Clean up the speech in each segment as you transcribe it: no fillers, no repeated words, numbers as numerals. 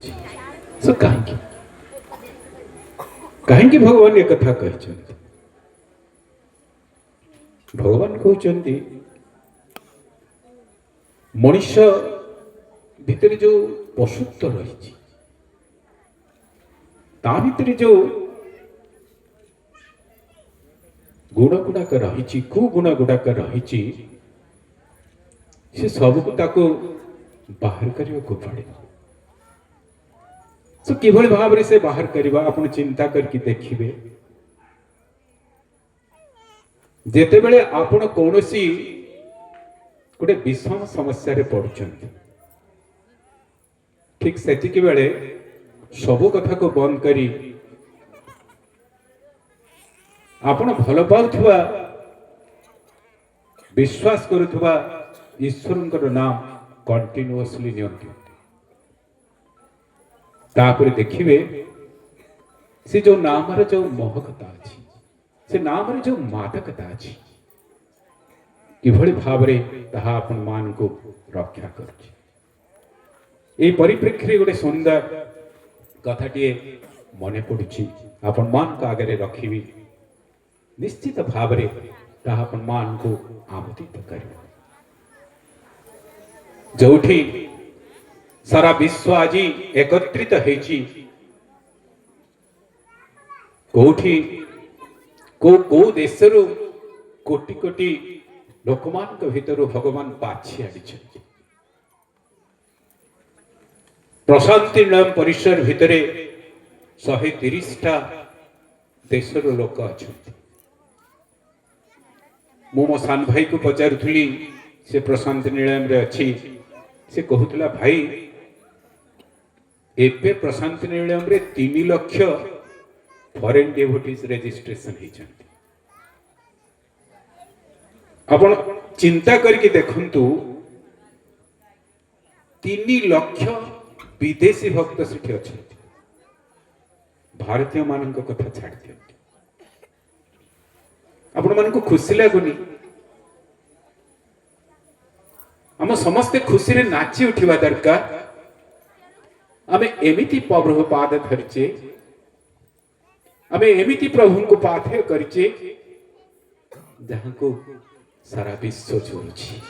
सो कहीं कहीं भगवान एक कथा कहते भगवान कहते मनीष भितर जो पशुत्व रही भितर जो गुण गुड़ाक रही कुगुण गुड़ाक रही से सबको ताको बाहर करने को पड़े तो किभली भाव से बाहर करवा आपण चिंता करके देखिए जेते बेले आपण कौनसी गोटे विषम समस्या रे पड़ुचंती ठीक सेतिकी बेले सबु कथा को बंद करी आपण भल पाउथुवा विश्वास करुथुवा ईश्वरंकर नाम कंटिन्यूअसली नियंत्रण तापर देखिए से जो नाम जो मोहकता अच्छी से नाम जो मादकता अच्छी किभली भाव आपण मान को रक्षा कर परिप्रेक्षी गोटे सुंदर कथाटे मन पड़ी आपण मान को आगे रखी निश्चित भाव आपण मान को आमोदित कर जोठी सारा विश्व आज एकत्रित कोठी को देश कोटि कोटि लोक भितर भगवान बाछी आनी प्रशांति निलयम परिसर भितर 130टा देशर लोक अच्छा मो सान भाई को पचारुली से प्रशांति निलयम रे अच्छी से कहूला भाई एबे प्रशांति निलयम रे 3 लाख फॉरेन डेवोटीज रजिस्ट्रेशन होती आपण चिंता करके देखंतु 3 लाख विदेशी भक्त सेठी अच्छा भारतीय मान कथा छाड़ दियंती आपण मान को खुशी लगुनी आम समस्ते खुशी रे नाची उठिबा दरकार आमे एमिति प्रभु पाद धरिचे आमे एमिति प्रभु को पाथेय करिचे जहां को सारा विश्व जोड़ुछि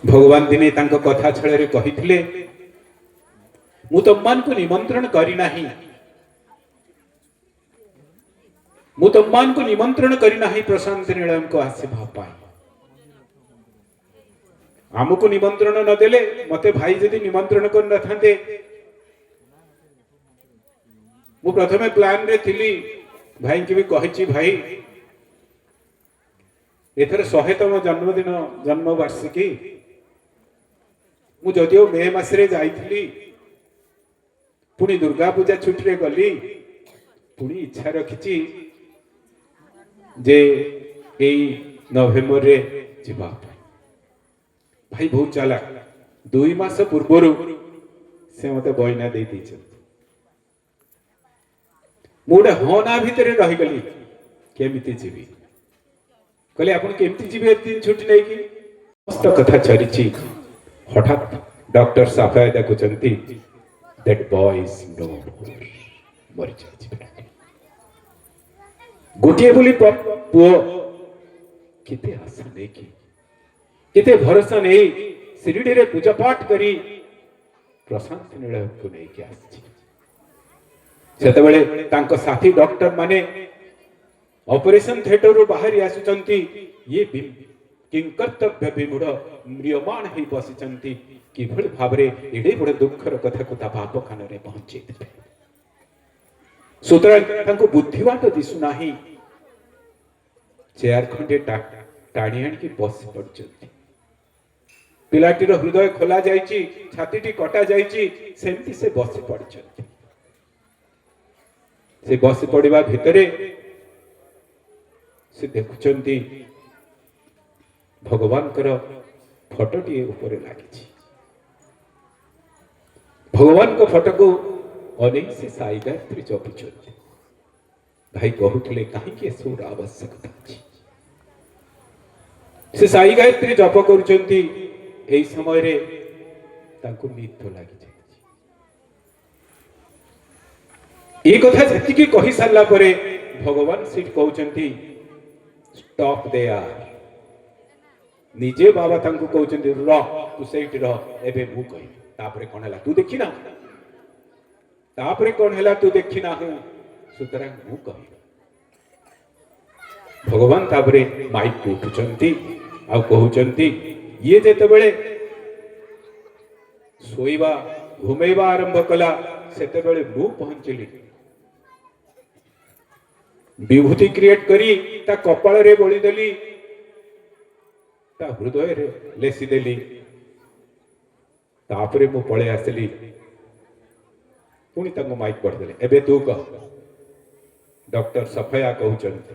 भगवान दिने तांको कथा छळे रे कहिथिले मु तम्मान को निमंत्रण करी नाही मु तम्मान को निमंत्रण करी नाही प्रशांत निलयम को आसीबा पाई आमको निमंत्रण न देले मते भाई जदि निमंत्रण कर न थांते मु प्रथमे प्लान रे थिली भाई के भी कहिची भाई एथर 100तम जन्मदिन जन्मवार्षिकी मु जदियो मे मास रे जाईथिली पुनी दुर्गा पूजा छुट्टी रे गली पुनी इच्छा रखिची जे एई नवेम्बर रे जिबा भाई बहुत चला 2 मास पूर्वर से मत बयना दे दी मुझे हाँ ना भितर रहीगली केमिति जीवी कहले आपण केमिति जीवी दिन छुट्टी नहीं कि समस्त कथा चली हठात डॉक्टर साफायदा कहते दैट बॉय इज नो मरी जाए गोटे बोली पुओ केते आशा नहीं कि केते भरोसा नहीं शिरडी रे पूजा पाठ करी प्रशांत निलय को नहीं के आछि सेते बेले तांको साथी डॉक्टर माने ऑपरेशन थिएटर रो बाहर आसुचंती ये किंकर्तव्य विमूढ़ म्रियमाण ही बसिचंती किभଳି भाबरे एडे बड़ दुखर कथा को ता बाप खान रे पहुंचे दिले सुतरां तांको बुद्धिवाट दिसु नाही चेयर खंडे टाणी आनी बस पड़चंती पिलाटीर हृदय खोला जाइची छातीटी कटा जाइची सेमती से बसी पड़चंती से बसी पड़िबा भितरे से देखुचंती भगवान कर फोटोटी ऊपर लागिची भगवान को फोटो को अनेक से साई गायत्री जपुचंती भाई कहूले कहीं सुर आवश्यकता अछि से साई गायत्री जप करुचंती एई समय रे तांको निद लगी जाए ये कथा जी कही सारा पर भगवान सीट कहते स्टॉप देयर निजे बाबा तांको कहते रह तू सेठ रह एबे मु कहि तापरे कोन हला तू देखि ना तापरे कोन हला तू देखि ना हूं सुतरां मु कहि भगवान तापरे माइक को उठुचंती आ कहउचंती ये जेते बेले सोईबा घुमेबा आरंभ कला सेते बेले मु पहुंचली विभूति क्रिएट करी ता कपाल रे बोली देली ता हृदय रे लेसी देली तापरे मु पळे आसली पुणी तांको माइक कर देले एबे तू कह डॉक्टर सफया कहउचंती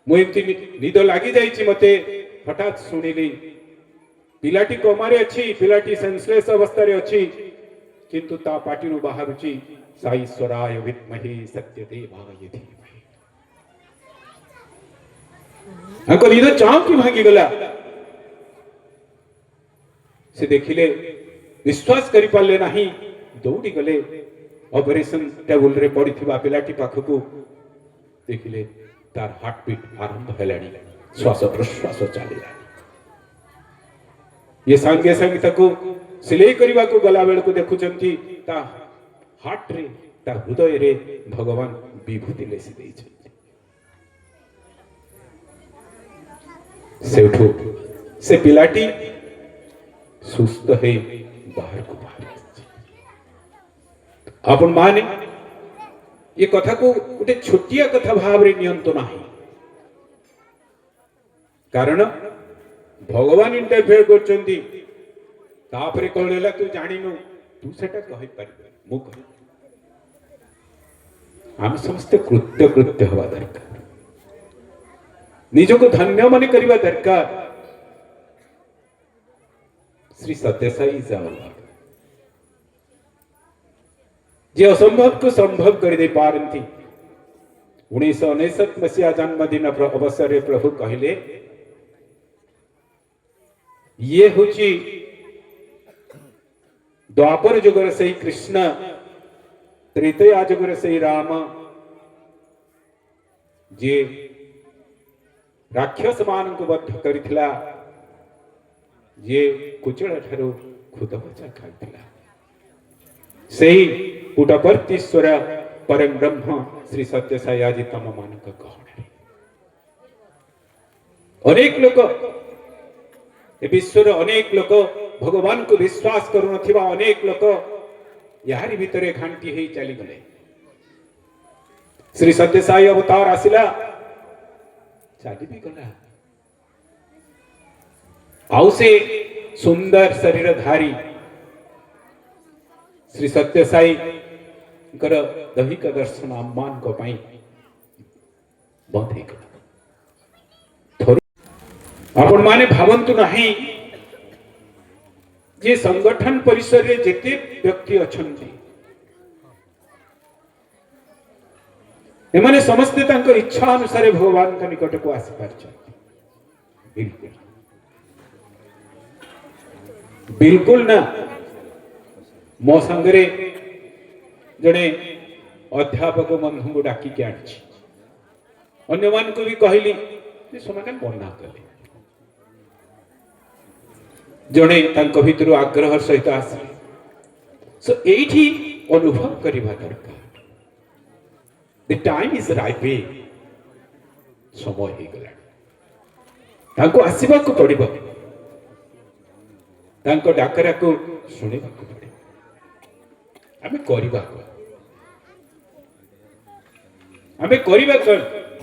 मु एमती निद लागी जाईची मते हठात सुनिली पिलाटी कोमारे अछि पिलाटी सेंसलेस अवस्था रे अछि किंतु ता पाटीरु बाहरुची साईश्वराय विद्महे सत्यदेवाय धीमहि आको निद चाँकी भांगी गला से देखिले विश्वास करि पाले नाही दौड़ी गले ऑपरेशन टेबल रे पड़िथिबा पिलाटी पाखकू देखिले तार हार्ट बीट आरंभ हेलानी श्वास प्रश्वास चलिला ये सांगे संगे तको सिलाई करबा को गला बेल को देखुचंती ता हार्ट रे ता हृदय रे भगवान विभूति लेसी देई छथि सेठो से पिलाटी सुस्त है बाहर को बाहर आपण माने ये कथा को गोटे छोटिया कथा भाव रे नियंतो नाही कारण भगवान इंटरफेयर करचंती तापरे कहलेला तू जानिनु तू सेटा कहि पारिबे मु कहि हम समस्त कृत्य कृत्य हवा दरकार निजको धन्य माने करबा दरकार श्री सत्यसाई जाओ जे असंभव को संभव कर दे पारंती 1969 मसीहा जन्मदिन अवसर प्रभु कहले ये होची द्वापर जुगर से कृष्ण त्रेतया जुगर से राम जे राक्षस मान को बद्ध करिथिला जे कुचड़ ठारो खुद बचा खाइथिला सेही पुटपर्तीश्वर परम ब्रह्म श्री सत्यसाई आदि तम मान का कहण अनेक लोक ए विश्वर अनेक लोक भगवान को विश्वास करू नथिबा अनेक लोक यारी भितरे घांटी हेई चली गले श्री सत्यसाई अवतार आसिला चली भी गला आउ से सुंदर शरीर धारी श्री सत्यसाई कर दैहिक दर्शन आमान को पाई बंद हे गला आपण माने भावंतु नहीं जे संगठन परिसर रे जेते व्यक्ति अछंती एमाने समस्त तांकर इच्छा अनुसार भगवान का निकट को आसी पारछन बिल्कुल बिल्कुल ना मो संगरे जड़े अध्यापक बंधु को डाकी के आछि अन्य मान को भी कहली जे समाने मना कले जड़े तांको भितर आग्रह सहित आसले सो एठी अनुभव करिबा दरकार द टाइम इज राइपिंग समय हे गला तांको आसीबा को पड़िबो तांको डाकरा को सुनिबा को पड़िबो आमे करिबा को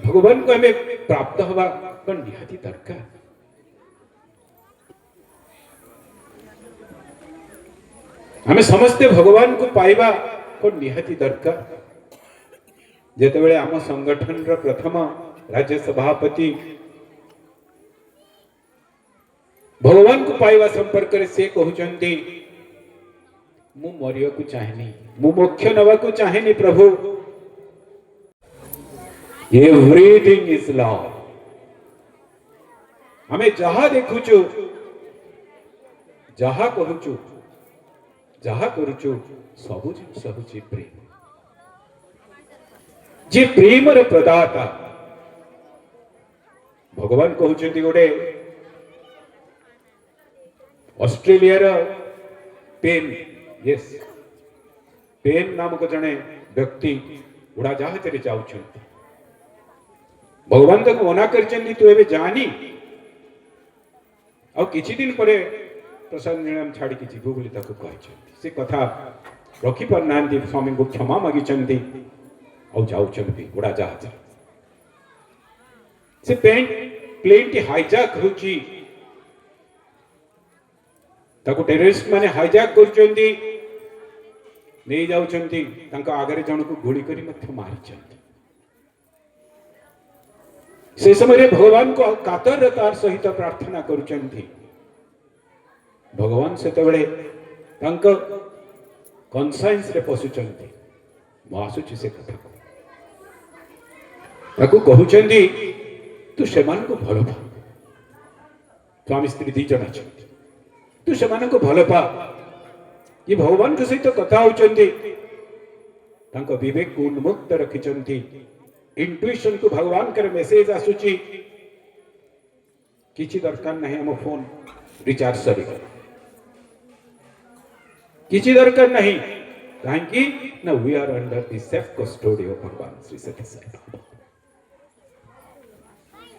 भगवान को हमें प्राप्त होबा को निहाती दरकार हमें समस्ते भगवान को पाइबा को निहाती दरकार जेते बेले आम संगठन रो प्रथम राज्य सभापति भगवान को पाइबा संपर्क रे से कहउचंती मु मरियो को चाहेनी मु मोक्ष नवा को चाहेनी प्रभु एवरीथिंग इज लव हमें जहां देखुचु जहा कहूचु जहा करुचु सबु जिनिस होची प्रेम जे प्रेम रे प्रदाता भगवान कहउचंती गोटे ऑस्ट्रेलिया रो पेन यस पेन नामक जने व्यक्ति उड़ाजाहाज रे जाउछंती भगवान तक मना करचंती तू एबे जानी और किछि दिन परे प्रसाद नीलम छाड़ी कि जीवो बोली ताको कहचंती से कथा रखी पर नांदी स्वामी को क्षमा मागिचंती और जाउछंती उड़ाजाहाज से प्लेन टी हाईजैक होची ताको टेररिस्ट माने हाईजैक करचंती नहीं जाउछंती तांका आगरे जण को गोली करी मथ मारिचंती से समय भगवान को कातरतार सहित प्रार्थना करुचंती भगवान से तबळे तांका कॉन्साइंस रे पसुचंती मासुची से कथा ताको कहउचंती तू सेमान को भलो पा स्वामी स्त्री दी जण अछंती तू सेमान को भलो पा ये भगवान के सहित कथा होचंती तांको विवेक को उन्मुक्त रखिचंती इंट्यूशन को भगवान कर मेसेज आसुची किछि दरकार नहीं हम फोन रिचार्ज सरी किछि दरकार नहीं काहेकि ना we are under the safe custody of भगवान श्री सत्य साई बाबा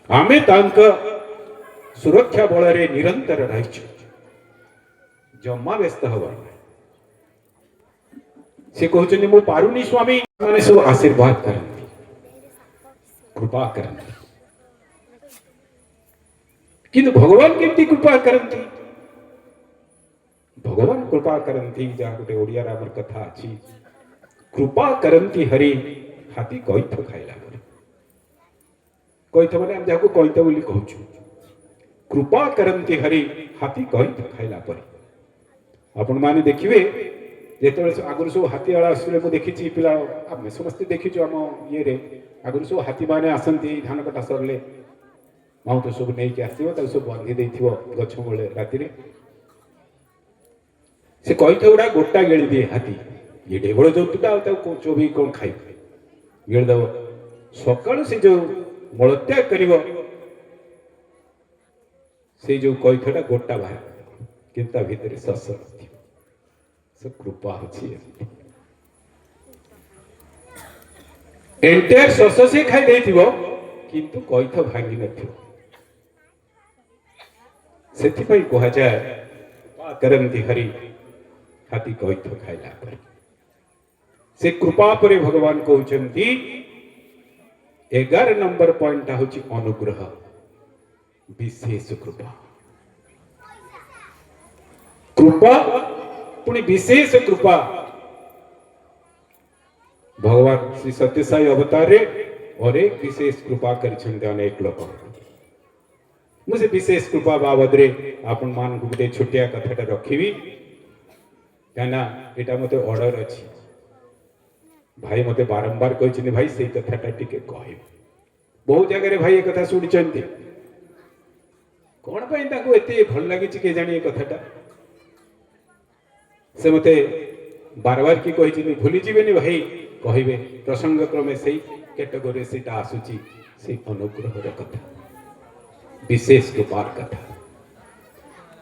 आमे तांक सुरक्षा बल रे निरंतर रहिछु जम्मा व्यस्त हवा से कहउचनी मो पारुनी स्वामी माने सब आशीर्वाद करंती कृपा करंती किंतु भगवान केमती कृपा करंती भगवान कृपा करंती जा गोटे ओडिया रामर कथा अछि कृपा करंती हरि हाथी कइथ खाइला परे कइथ माने हम जाको कइथ बोली कहउछु कृपा करंती हरि हाथी कइथ खाइला परे आपण माने देखिबे जेतबे आगुर सब हाथी आला आसले मु देखिछि पिला आमे समस्त देखिछु हम ये रे आगुर सब हाथी माने आसंती धान कटा सरले माउ तो सब नै के आसीबो त सब बांधी देथिबो गछ मोले राती रे से कइथ उडा गोटा गेली दिए हाथी ये ढेबळ जोतुटा त को चोबी कोन खाइ गेल दव सकाळ से जो मलत्याग करिवो से जो कइथटा गोटा बाहर किंता भीतर ससर से कृपा अछि एंटायर सस से खाइ देथिबो किंतु कइथ भांगी नथिबो सेथि पई कहा जाय कृपा करंती हरि हाथी कइथ खाइला पर से कृपा परे भगवान कहउचंती 11 नंबर पॉइंट होची अनुग्रह विशेष कृपा कृपा पुणी विशेष कृपा भगवान श्री सत्य साई अवतार रे और एक विशेष कृपा करिछन्ते अनेक लोक मुझे विशेष कृपा बाबद रे आपण मान को गोटे छोटिया कथाटा रखिबी काना एटा मते ऑर्डर अछि भाई मते बारंबार कहिछिने भाई सेई कथाटा टिके कहै बहुत जगह रे भाई ए कथा सुनिछन्ते कोन पई ताको एते भल लागिछि के जानि ए कथाटा से मते बार बार की कहिछिने भूली जिबेनी भाई कहिबे प्रसंग क्रमे सेई कैटेगरी सेटा आसुची से अनुग्रह र कथा विशेष कृपार कथा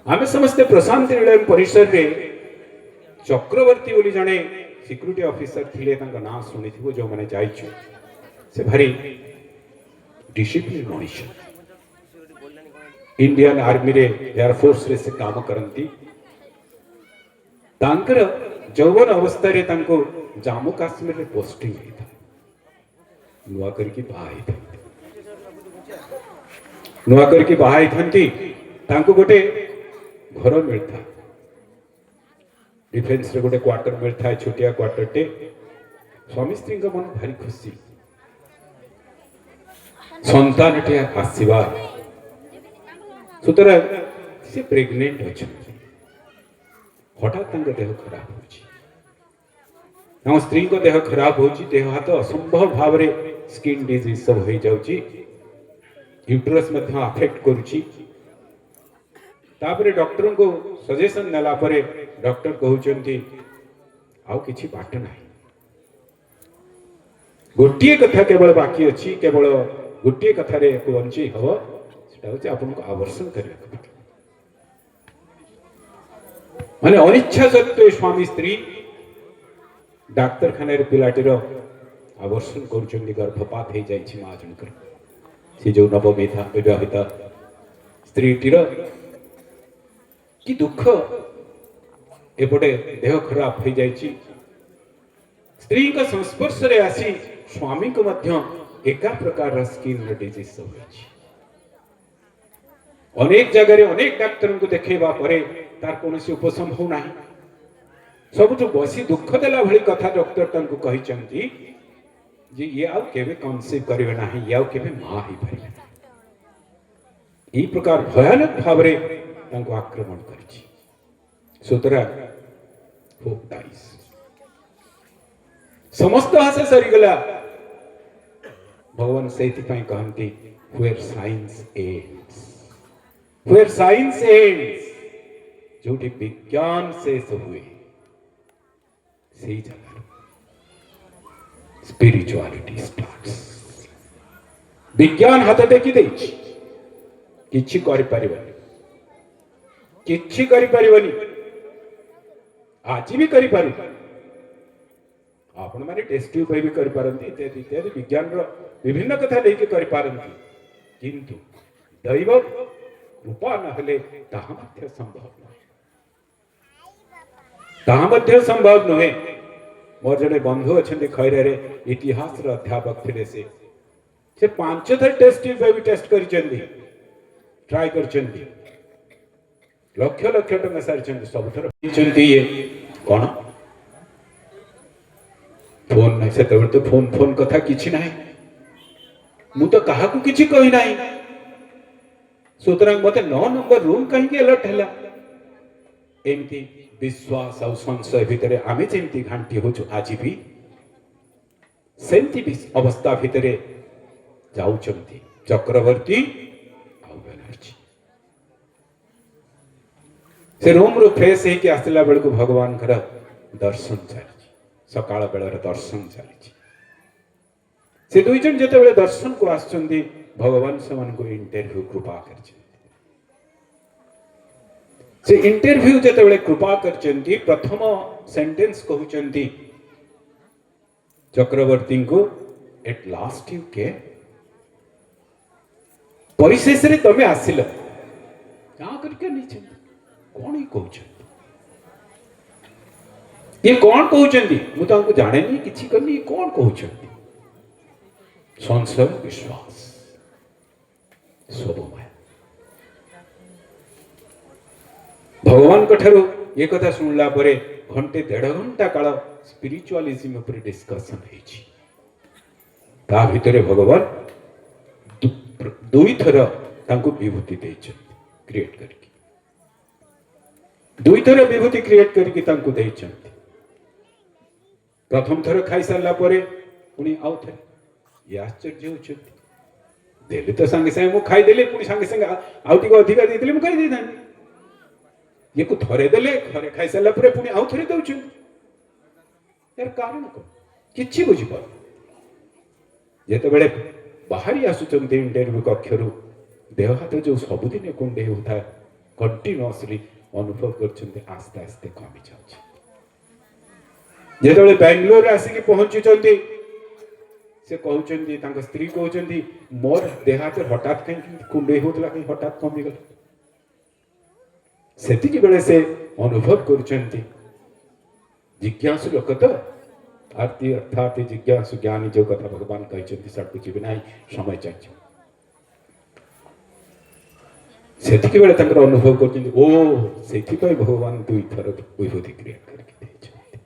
आमे समस्त प्रशांत निलयम परिसर रे चक्रवर्ती बोली जने सिक्यूरिटी ऑफिसर थिले तांका नाम सुनिथिबो जो माने जाइछु से भारी डिसिप्लिन मनुष्य इंडियन आर्मी रे एयर फोर्स रे से काम करंती तांकर जौवन अवस्था रे तांको जम्मू काश्मीर रे पोस्टिंग हेता नुआ करकी बाहाई था नुआ करकी बाहाई थंती तांको गोटे घर मिलता डिफेंस रे गोटे क्वार्टर मिलता है छोटिया क्वार्टर टे स्वामी स्त्री का मन भारी खुशी संतान टे आसीबा सुतरा से प्रेग्नेंट अछि हठात तांको देह खराब होछि हम स्त्री को देह खराब होछि देह हाथ असंभव भाव रे स्किन डिजीज सब हो जाउछि यूट्रस मध्ये अफेक्ट करूछि तापरे डॉक्टर को सजेशन नेला परे डॉक्टर कहउचंती आउ किछि बाट नाही गोटिए कथा केवल बाकी अछि केवल गोटिए कथा रे को बंची हबो सेटा होछि आपन को आवर्षण करिया माने अनिच्छा सत्वे स्वामी स्त्री डाक्टर खाने रे पिलाटीर आवर्षण करूचंती गर्भपात हे जाइछि मा जनकर से जो नवविधा विवाहित स्त्रीटीर कि दुख एपटे देह खराब हो जाइछि स्त्री का संस्पर्श रे आसी स्वामी को मध्य एका प्रकार स्किन डिजीज होइछि अनेक जगह रे अनेक डाक्टर को देखेबा परे तार कोनोसी उपशम हो नाही सबुठ बसी दुख देला भली कथा डॉक्टर तंको कहिचंती जे ये आउ केबे कन्सीव करिवे नाही ये आउ केबे मा ही परिवे ई प्रकार भयानक भाव रे तंको आक्रमण करिछि सुतरा होप डाइस समस्त हासे सरी गला भगवान सेति पई कहंती वेयर साइंस एंड्स जोठी विज्ञान शेष हुए सही जगह स्पिरिचुअलिटी स्टार्ट्स विज्ञान हाथ टेकी देछि किछि करि परिबनी आज भी करि पारि आपण माने टेस्ट ट्यूब भी करि पारंती इत्यादि इत्यादि विज्ञान रो विभिन्न कथा लेके करि पारंती किंतु दैव कृपा न हले ताहा मध्य संभव नहे मोर जने बंधु अछंती खैरे रे इतिहास रो अध्यापक थिले से 5 थर टेस्ट ट्यूब भी टेस्ट करिचंदी ट्राई करचंदी लक्ष लक्ष टंका सारिचंदी सब थर चंती ये कोन फोन नहीं से तो फोन कथा किछि नाही मु तो काहा को किछि कहि नाही सुतरांग मते 9 नंबर रूम कहीं के अलर्ट हैला एमती विश्वास और संशय भितरे आमे जेमती घंटी होछु आज भी सेमती अवस्था भितरे जाउचंती चक्रवर्ती आउ बनर्जी से रूम रो फ्रेश हे के आसला बेल को भगवान कर दर्शन चली सकाळ बेलर दर्शन चली से दुई जन जते बेले दर्शन को आछंती भगवान समान को इंटरव्यू कृपा करछे से इंटरव्यू जते बेले कृपा करछंती प्रथम सेंटेंस कहउचंती चक्रवर्ती को एट लास्ट यू के परिशेष रे तमे आसिल का करके नीचे कोन ही कहउछ ये कौन कहउचंती मु तांको जाने नहीं किछि करनी कौन कहउचंती संशय विश्वास सबमय भगवान कठारु ये कथा सुनला परे घंटे 1.5 घंटा काल स्पिरिचुअलिज्म ऊपर डिस्कशन हेछि ता भितरे भगवान दुई थर तांको विभूति दैछन क्रिएट करके दुई थर विभूति क्रिएट करके तांको दैछन प्रथम थर खाई सारला परे पुनी आउ थे ये आश्चर्य होचंती देले तो संगे संगे मु खाई देले पुनी संगे संगे आउ टिको अधिका देले मु खाई देथान ये को थरे देले थरे खाई सारला परे पुनी आउ थरे दउछन यार कारण को किछि बुझी पर जेते बेले बाहरी आसुचंती इंटरव्यू कक्षरु देह हाथ जो सबुदिन कुंडे होता कंटिन्यूअसली अनुभव करचंती आस्ते आस्ते कमी जाउछ जेते बेंगलोर आसिक पहुंचुचंती से कहउचंती तांका स्त्री कहउचंती मोर देह हाथ हठात कहीं कुंडे होतला कहीं हठात कमी गल सेति की बेले से अनुभव करचंती जिज्ञासु लोक तो आरती अर्थात जिज्ञासु ज्ञानी जो कथा भगवान कहचंती सब कुछ बिना समय चाहिए सेति की बेले तांकर अनुभव करचंती ओ सेति पय भगवान दुई थर विभूति क्रिएट करके देछंती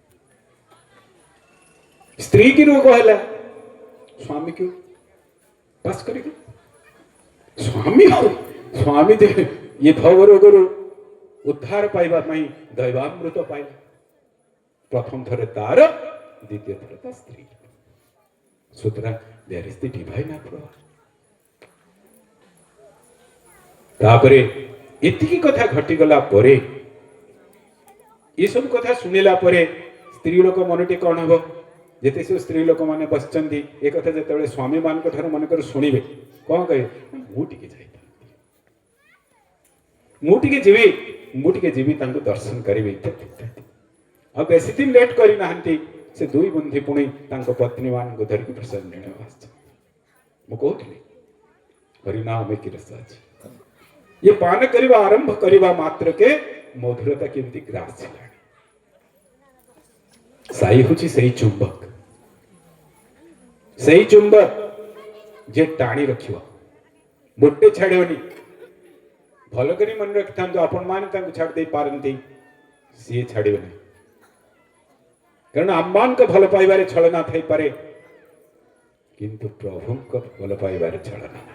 स्त्री की रोग हैला स्वामी क्यों पास करेगा स्वामी दे ये भव रोगरु उद्धार पाइबा पई दैवामृत पाइला प्रथम थरे तार द्वितीय थरे ता स्त्री सुतरा there is the divine approach तापरे ଏତିକି କଥା ଘଟିଗଲା ପରେ ଏସବୁ କଥା ଶୁଣିଲା ପରେ ସ୍ତ୍ରୀ ଲୋକ ମନଟି କ'ଣ ହବ? ଯେତେ ସବୁ ସ୍ତ୍ରୀ ଲୋକମାନେ ବସିଛନ୍ତି ଏ କଥା ଯେତେବେଳେ ସ୍ୱାମୀ ମାନଙ୍କ ଠାରୁ ମନେକର ଶୁଣିବେ କ'ଣ କହିବେ? ମୁଁ ଟିକେ ଯାଇଥାନ୍ତି, ମୁଁ ଟିକେ ଯିବି ତାଙ୍କୁ ଦର୍ଶନ କରିବି ଇତ୍ୟାଦି ଇତ୍ୟାଦି। ଆଉ ବେଶୀ ଦିନ ଲେଟ୍ କରିନାହାନ୍ତି, ସେ ଦୁଇ ବନ୍ଧୁ ପୁଣି ତାଙ୍କ ପତ୍ନୀ ମାନଙ୍କୁ ଧରିକି ପ୍ରସାଦ ନେବାକୁ ଆସିଛନ୍ତି। ମୁଁ କହୁଥିଲି ହରିନାମ କି ରସ ଅଛି। ये पान करवा आरंभ करवा मात्र के मधुरता केमती ग्रास साई होची सही चुंबक जे टाणी रखियो मोटे छाड़ियोनी। भल करी मन रखि था आपण मान तांको छाड़ दे पारंती, सी छाड़ियो नहीं। कारण आम्मान को भल पाइबारे छलना थाई पारे, किंतु प्रभु को भल पाइबारे छलना नहीं,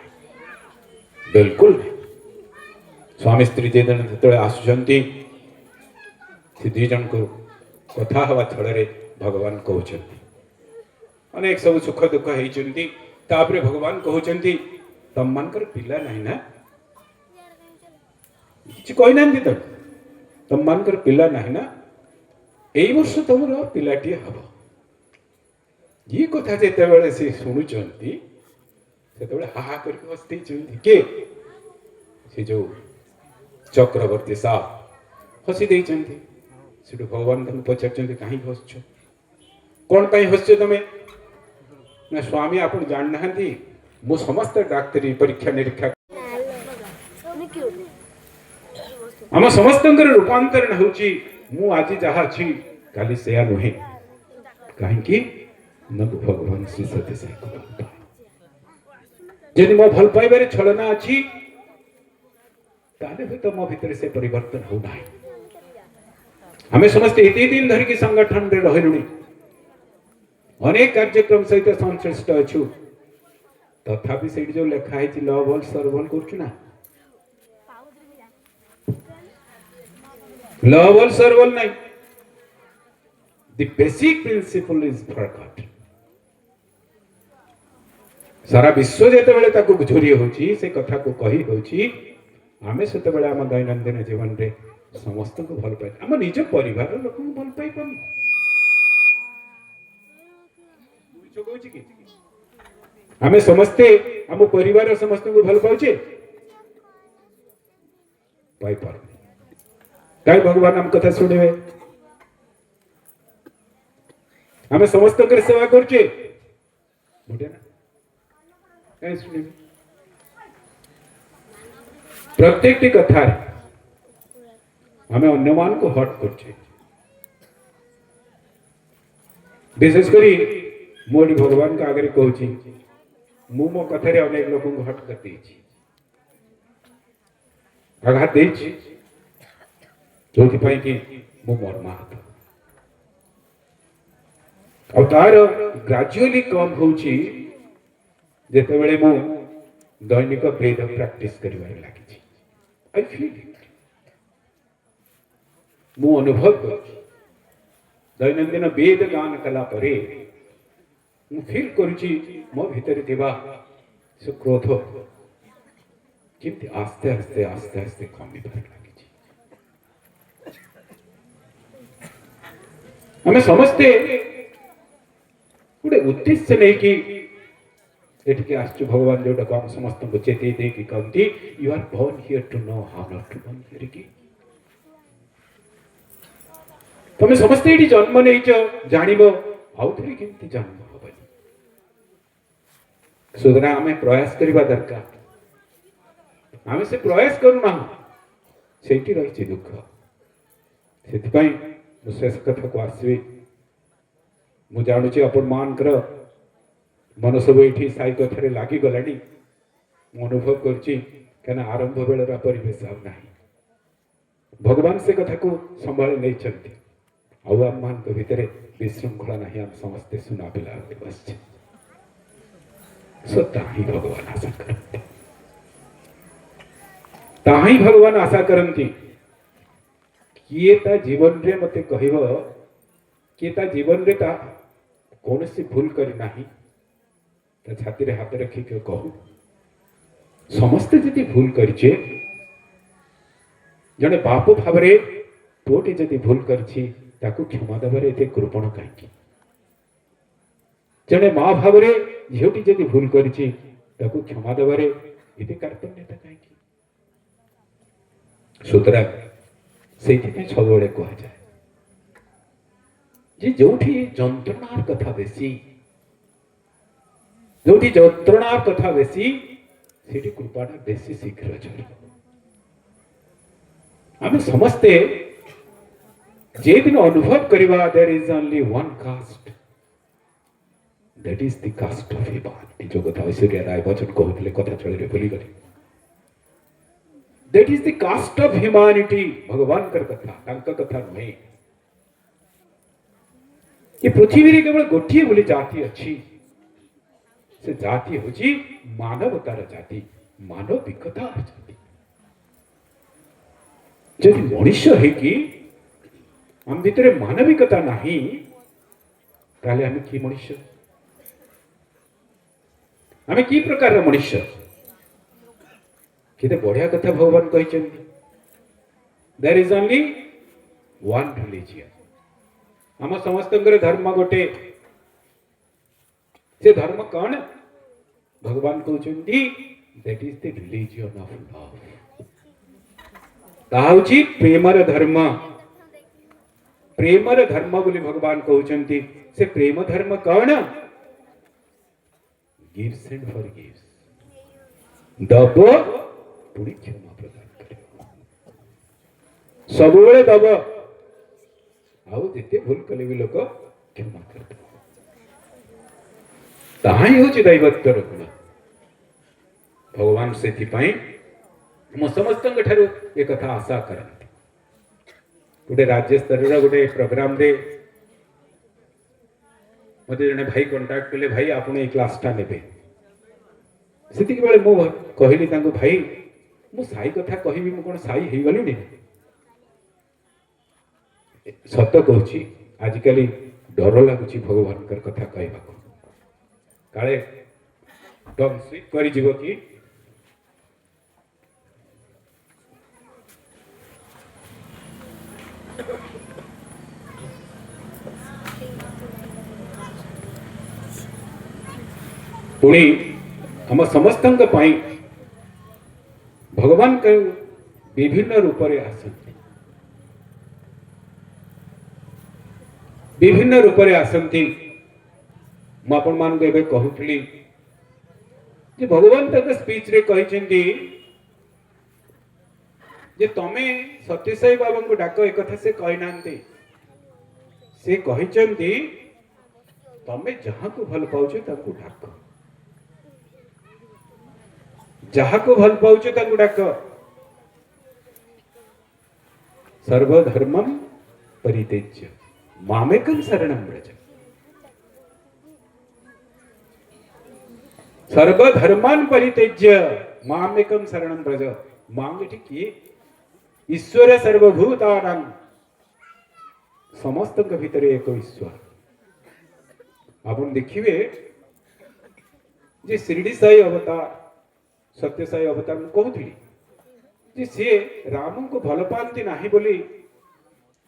बिल्कुल नहीं। स्वामी स्त्री जो आसुंच दी जन को कथा हवा छड़े भगवान कहते अनेक सब सुख दुख होती। भगवान कहते तम मानकर पिला नहीं ना, किसी कहना तम मानकर पिला नहीं ना, यही वर्ष तुम पिलाटी हम। ये कथा जिते से शुणुंट से हाहा कर हसते किए से जो चक्रवर्ती साहब हसी देते। भगवान पचार कहीं हसुच कौन हसुच तुम ना स्वामी आप जानना मु समस्त डाक्तरी परीक्षा निरीक्षा आम समस्त रूपांतरण होची मु आज जहा छी काली सेया नुहे कहीं नबु भगवान श्री सत्य साई जदि मो भल पाइबारे छलना अच्छी ताले तो मो भितर से परिवर्तन हो ना। हमें समस्ते इतने दिन धरिकी संगठन रे रहलुनी, अनेक कार्यक्रम सहित संश्लिष्ट अच्छु, तथापि से जो लेखा है लवल सरवल करछु ना, लवल सरवल नहीं। The basic principle is forgot. सारा विश्व जेते बेले ताको झोरी होची से कथा को कही होची, आमे सेते बेले आम दैनंदिन जीवन रे समस्त को भल पाई, आम निज परिवार लोक को भल पाई पाम। आमे समस्ते आम परिवार समस्त को भल पाउचे पाई पार काई भगवान हम कथा सुनिबे। आमे समस्त कर सेवा करचे बुझे ना काई सुनिबे। प्रत्येक कथा आम अन्य मान को हट कर विशेषकर मोदी भगवान का आगे कहूँ मु मो कथा अनेक लोक हट कर आघात जो कि मु मर्माहत आर ग्राजुअली कम होची जेते बेले मु दैनिक वेद प्रैक्टिस करिवारे लागी। आई फील इट, मु अनुभव कर दैनंदिन वेद गान कला परे मु फील करुची मो भीतर थिबा से क्रोध किंतु आस्ते आस्ते आस्ते आस्ते कमी बार लागी। हमें समझते गोटे उद्देश्य नहीं कि एठिके आसु भगवान जोटा कम समस्त को चेते दे कि कहती you are born here to know how not to born here कि तुम समस्त ये जन्म नहीं जानव आउ थे केमती जन्म हबनी सुतरां आमे प्रयास करबा दरकार। आमे से प्रयास करूना सेठी रही दुख से शेष कथा को आसबी मु जानुची आपण मानकर मन सब ये साई कथार लगिगला अनुभव कर आरंभ बेलर परिवेश ना भगवान से कथा को संभाली नहीं आम मान भितर विशृंखला ना आम समस्ते सुना पिला बस ही भगवान आशा करते ताही भगवान आशा करती किए ता जीवन रे मते कहब किए ता जीवन रे ता कौन सी भूल करी नाही छाती रे हाथ रखी कहू समस्ते जी भूल करिचे जड़े बाप भाव पुओटी जदि भूल करछि ताकू क्षमा देवार एते कृपण कहीं जड़े माँ भाव झीटी जदि भूल करछि ताकू क्षमा देवार एते कार्पण्यता कहीं सुतरां से सब कह जाए जे जोठी जंत्रणार कथा बेसी जोठी जंत्रणार कथा बेसी सेठी कृपाटा बेसी शीघ्र चले आम समस्ते जे दिन अनुभव करवा there is only one caste that is the caste of humanity जो कथा ऐश्वर्या राय बच्चन कहते कथा चले भूली गले that is the caste of humanity भगवान कर कथा तांका कथा नहीं ये पृथ्वी रे केवल गोटिए बोली जाति अच्छी से जाति होची मानवतार जाति मानविकतार जाति जदि मनुष्य है कि हम भितर मानविकता नहीं ताले हमें की मनुष्य हमें की प्रकार मनुष्य केते बढ़िया कथा भगवान कहचंदी there is only one religion हम समस्तंकर धर्म गोटे से धर्म कौन भगवान कहचंदी that is the religion of love ताउची प्रेमर धर्म बोली भगवान कहचंदी से प्रेम धर्म कौन गिव्स एंड फॉरगिव्स दब पुणी क्षमा प्रदान करे सबुबले दब आउ जेते भूल कले भी लोक क्षमा करते ताही होची दैवत्वर गुण भगवान से मो समस्त ठारू ये कथा आशा करते गोटे राज्य स्तर गोटे प्रोग्राम रे मत जने भाई कांटेक्ट कले भाई आपण ए क्लासटा नेबे सेति बेले मो कहली तांको भाई मु साई कथा कहबी मु कोन साई हेई गली ने सत्य कहूची आजिकली डर लगुची भगवान कर कथा कहबा काले टंग स्लिप करी जीव की पुणी हम समस्त भगवान के विभिन्न रूप रे आसंती विभिन्न रूप रे आसंती मु आपण मान को एबे कहूतली जे भगवान तक स्पीच रे कहिसेंती जे तमे सत्यसाई बाबा को डाक एक कथा से कहि नांती से कहिसेंती तमे जहां को भल पाउछ ताकू डाक जहा को भल पाउछ ताकू डाक सर्वधर्मम परित्यज्य मामेकं शरणं व्रज सर्वधर्मान परित्यज्य मामेकं शरणं व्रज माम एठी की ईश्वर सर्वभूतानां समस्त भीतर एक ईश्वर आपण देखिए जे शिरडी साई अवतार सत्य साई अवतार कहूली जे से राम को भल पाती ना बोली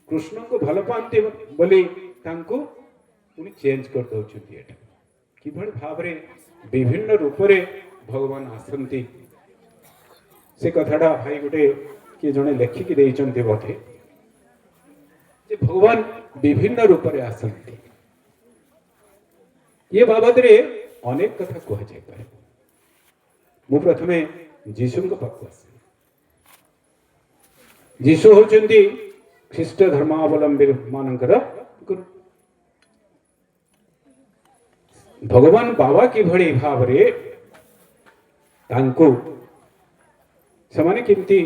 कृष्ण को भल पाती बोली तांको पुणी चेंज कर दउछंती एटा किभल भाव रे विभिन्न रूप रे भगवान आसंती से कथाटा भाई गोटे कि जने लेखिकी देइचंती बोधे जे भगवान विभिन्न रूप रे आसंती ये बाबद रे अनेक कथा कह जाय पारे मु प्रथमे जीशु को पाखु आसे जीशु होचंती ख्रीष्ट धर्मावलंबी मानकर गुरु भगवान बाबा की भली भाव रे तांको समाने किंती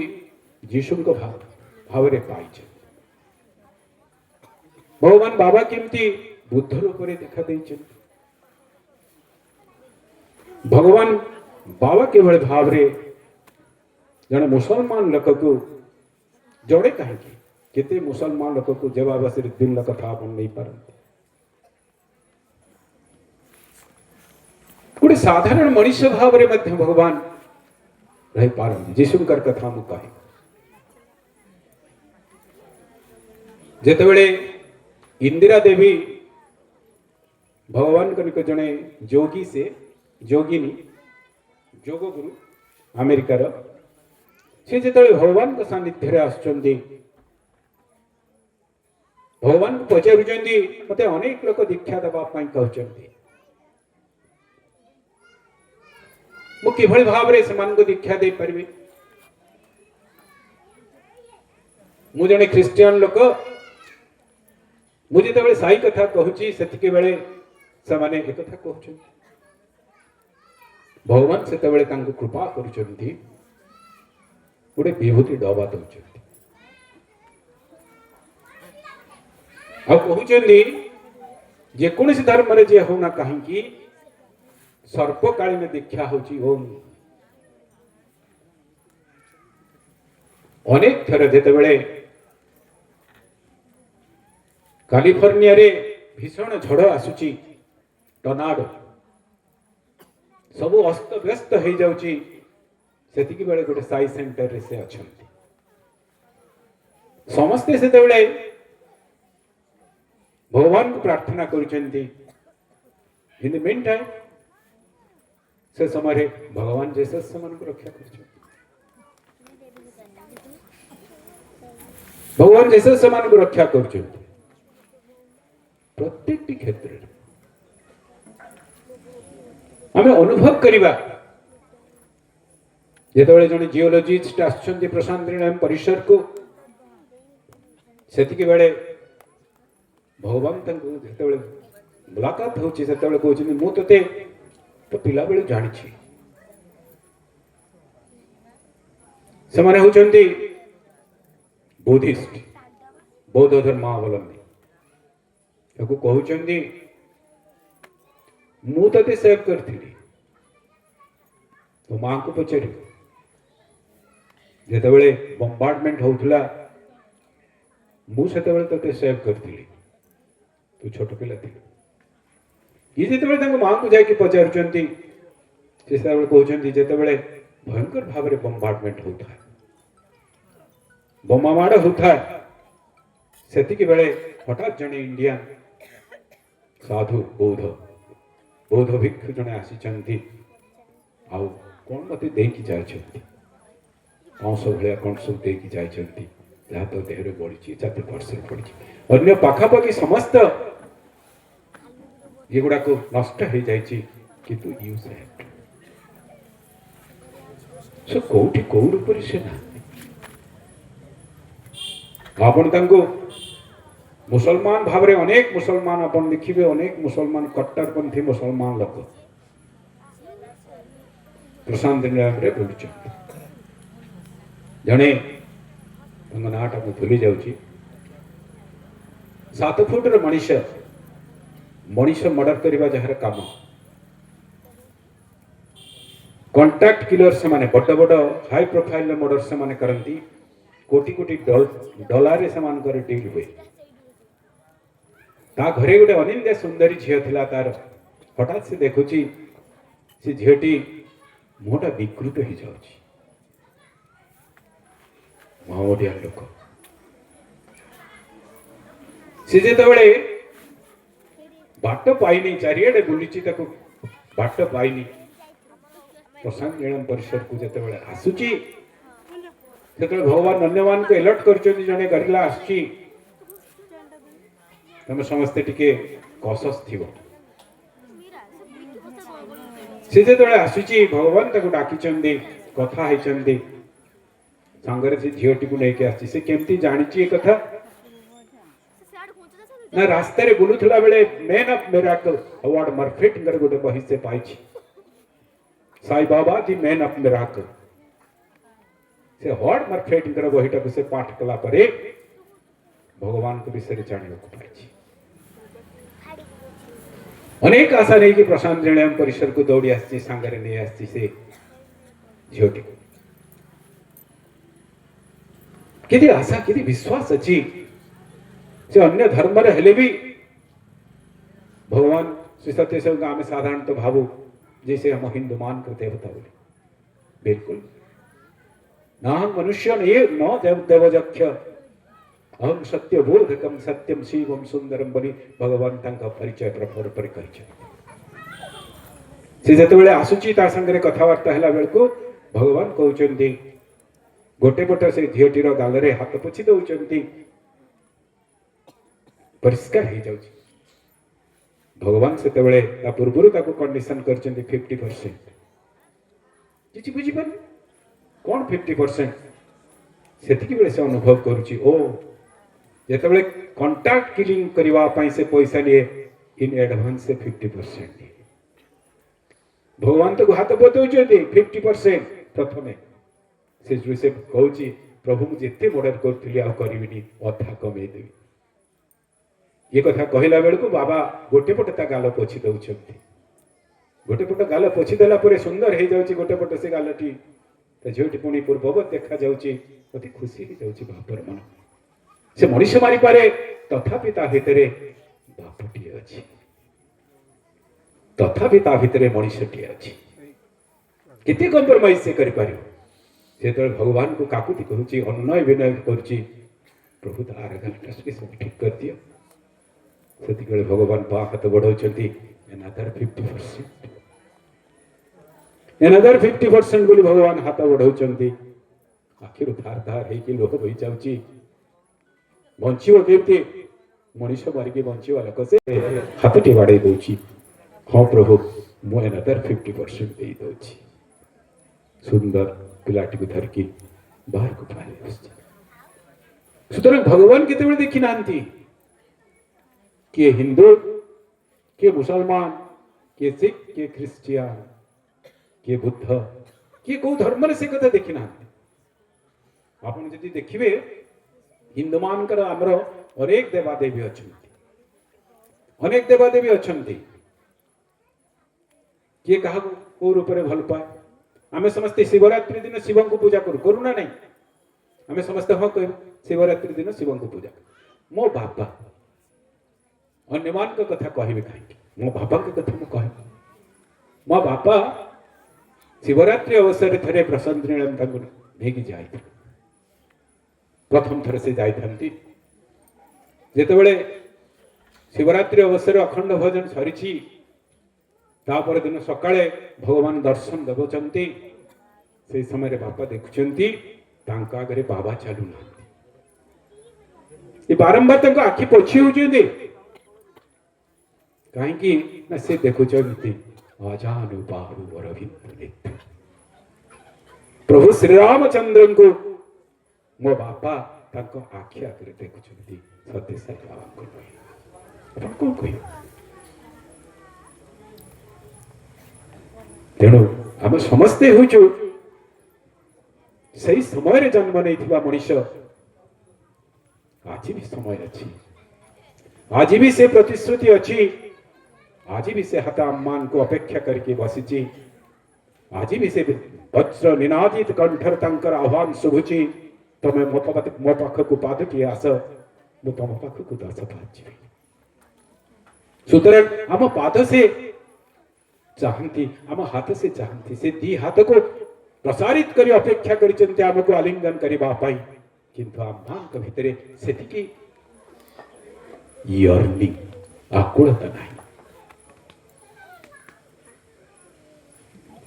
जीशु को भाव रे पाइछ भगवान बाबा किंती बुद्ध रूप रे देखा देइछ भगवान बाबा के भली भाव रे जने मुसलमान लोक को जोड़े कहीं केते मुसलमान लोक को जवाब से दिन कथा अपन नहीं पारंती गोटे साधारण मनुष्य भाव रे मध्य भगवान रही पारंती जीशुकर कथा मु कहे ଯେତେବେଳେ इंदिरा देवी भगवान को जड़े जोगी से जोगिनी जोग गुरु अमेरिकार से जो भगवान को सानिध्य आसुच्चंदी भगवान को पचारुचंदी मते अनेक लोक दीक्षा देवाई कहते मु किभଳି भावरे सेमानको दीक्षा दे परिबे मु जने ख्रिस्टियन लोक मुझे तो साई कथा कहूची सेतिके बेले समाने एक कथा कहउछ भगवान सेते बेले तांको कृपा करूचंती गोटे विभूति डबा दउचंती आ कहउचंती जे कोनसी धर्म रे जे होना काहे की सर्वकालीन दीक्षा होची ओम अनेक थर जेते बेले कैलिफोर्निया रे भीषण झड़ आसुची टर्नाडो सब अस्त व्यस्त हो जाउची सेतिकी बेले गोटे साई सेंटर रे से अछंती समस्ते सेते बेले भगवान को प्रार्थना करूचंती इन द मीन टाइम से समय भगवान जैसे समान को रक्षा कर भगवान जैसे समान को रक्षा कर प्रत्येक क्षेत्र आम अनुभव करवा जिते जन जिओलॉजिस्ट आसुच्चंदी प्रशांत निलयम परिसर को सेतिकी बेले भगवान जो मुलाकात होची सेतेबेले कहउछिन मु तते तो पिला बेले जानिछि समाने होचंदी बुद्धिस्ट बौद्ध धर्मावलंबी ताको कहउचंदी मु तते सेव करथिली तो मां को पचरी जेतेबेले बम्बार्डमेंट होउथला मु सेतेबेले तते सेव करथिली तू छोट पिला थिलु ये जेतेबेले ताको मां को जाय कि पचारुचंती से सेतेबेले कहउचंदी जेतेबेले भयंकर भाव रे बम्बार्डमेंट होता है बोमा माड़ होता है सेतिकी बेले हठात जने इंडियन साधु बौद्ध भिक्षु जने आसीचंती आउ कोन मते देकी जायछंती कौन सब भलिया कौन सब देकी जायछंती जहा तो देहरे बढिछि जाते परसेंट पडिछि अन्य पाखापाखि समस्त ये गुडा को नष्ट हो जायछि किंतु यूज है सो कोठी कोड ऊपर से ना आपण तांको मुसलमान भावरे अनेक मुसलमान अपन देखिबे अनेक मुसलमान कट्टरपंथी मुसलमान लोक प्रशांत निलयम रे बुलुछ जने तंग नाटा को भूली जाउची 7 फुट रो मनीष मर्डर करबा जहर काम कॉन्ट्रैक्ट किलर से माने बड़ हाई प्रोफाइल मर्डर से माने करंती कोटी कोटी डॉलर से मान कर डील हुए ता घरे गोटे अनिंद्य सुंदरी झील थिला तार हठात से देखुची से झीटी मुहटा विकृत हो जाउची माओडिया लोक से जेतेबेले बाट पाइनी चारियाडे बुलीची ताको बाट पाइनी प्रशांत निलयम परिसर को जेतेबेले आसुची सेते भगवान अन्यमान को अलर्ट करचोनी जने गरिला आछि तमे समस्ते टिके कॉशस थिबो से जेतेबेले आसुची भगवान ताको डाकी चंदी कथा है चंदी संगरे से झियोटी को लेके आछि से केमती जानिची ए कथा ना रास्ते रे बुलुथला बेले मैन ऑफ मिराकल अवार्ड मर्फेट गोटे बही से पाइछि Sai Baba the man of miracle से हॉट मर्फेट बहीटा को से पाठ कला परे भगवान को विषय जानियो को पाइछि अनेक आशा नहीं कि प्रशांत निलयम परिसर को दौड़ी आछि संगरे नहीं आछि से झियोटी किती आशा किती विश्वास अछि से अन्य धर्म रे हेले भी भगवान श्री सत्य से आम साधारण तो भावु जैसे हम हिंदू मान कर देवता बोले बिल्कुल ना हम मनुष्य ये न देव देवजक्ष अहम सत्यबोधकम सत्यम शिवम सुंदरम बोली भगवान तांका परिचय प्रपर पर कहिछन से जेतेबेले आसुची ता संगे कथावार्ता हला बेलको भगवान कहउचंती गोटे पट से झीटीर गालरे हाथ पोछि दउचंती परिष्कार हो जाउची भगवान से तेबेले ता पूर्वरु ताको कंडीशन करचंती 50% किछि बुझी पानी कोन 50% सेतिकी बेले से अनुभव करूची ओ जेतेबेले कांटेक्ट किलिंग करबा पई से पैसा लिए इन एडवांस से 50% भगवान तो हाथ बतौचंती 50% प्रथमे से जोसेफ कहूची प्रभु मुझे एते मर्डर करथिली आ करिबिनी अधा कमे देबी ये कथा कहला बेल को बाबा गोटे पट ता गाल पोछि दउछंती गोटे पट गाल पोछि देला परे सुंदर हे जाउची गोटे पट से गालटी त झोटी पुणी पूर्ववत देखा जाउची अति खुशी ही जाउची बापर मन से मनुष्य मारी पारे तथापि ता भितरे बापटी अछि तथापि ता भितरे मनुष्यटी अछि केते कंप्रोमाइज से करि पारियो से तो भगवान को काकुति कहूची अन्नय विनय करची प्रभु तार घंटा से सब ठीक कर दियो सेतिके भगवान पा हाथ बढ़ौचंती एनादर 50% बोली भगवान हाथ बढ़ौचंती आखिर धार धार हे कि लोक होई जाउची बंचियो केते मनुष्य मारी के बंचियो वाला कसे हाथटी बाडे दउची हां प्रभु मो एनादर 50% दे दउची सुंदर पिलाटी को धरकी बाहर को पाले सुतरां भगवान केतेबेले देखि नांती के हिंदू के मुसलमान के सिख के ख्रिस्टियन के बुद्ध के को धर्म से कथा देखि नांती आपण जदि देखिबे हिंदू मानकर हमर अनेक देवादेवी अछंती के कहा को रूप रे भल पाए आमे समस्त शिवरात्रि दिन शिव को पूजा करू ना नहीं आमे समस्त हाँ कह शिवरात्रि दिन शिव को पूजा मो बापा अन्यमान कथा कहबे कहीं मो बापा के कथा मु कह मो बापा शिवरात्रि अवसर थरे प्रशांत नीलम तांको नेकी जाई प्रथम थर से जाई थंती जेतेबेले शिवरात्रि अवसर अखंड भोजन सरीची तापर दिन सकाळे भगवान दर्शन देवचंती से समय रे बापा देखुचंती तांका आगे बाबा चालू ना ये बारंबार तांको आखि पोछि होचंती काहे कि ना से देखुचंती आजानु बाहु अरविंद नेत्र प्रभु श्री रामचंद्रन को मो बापा तांको आखि आगे देखुचंती सत्य साई बाबा को अपन कोन कहियो तेणु आम समस्ते होचु सही समय रे जन्म नहीं थिबा मनुष्य आज भी समय अच्छी आज भी से प्रतिश्रुति अच्छी आज भी से हता मान को अपेक्षा करके बसिची आज भी से वज्र निनादित कंठर तंकर आह्वान शुभुची तमे मो पाख को पाद की आस मु तम पाख को दस पाची सुतरां आम पाद से चाहती आम हाथ से चाहती से दी हाथ को प्रसारित करी अपेक्षा करिचंती हमको आलिंगन करिबा पाई किंतु आम मान भितरे सेतिकी यर्निंग आकुलता नाही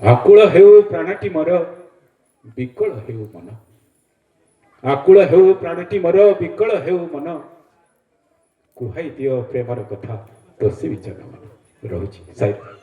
आकुल हेउ प्राणटी मर विकल हेउ मन आकुल हेउ प्राणटी मर विकल हेउ मन कुहाई दियो प्रेमर कथा तोसी विचार मन रहुची साइड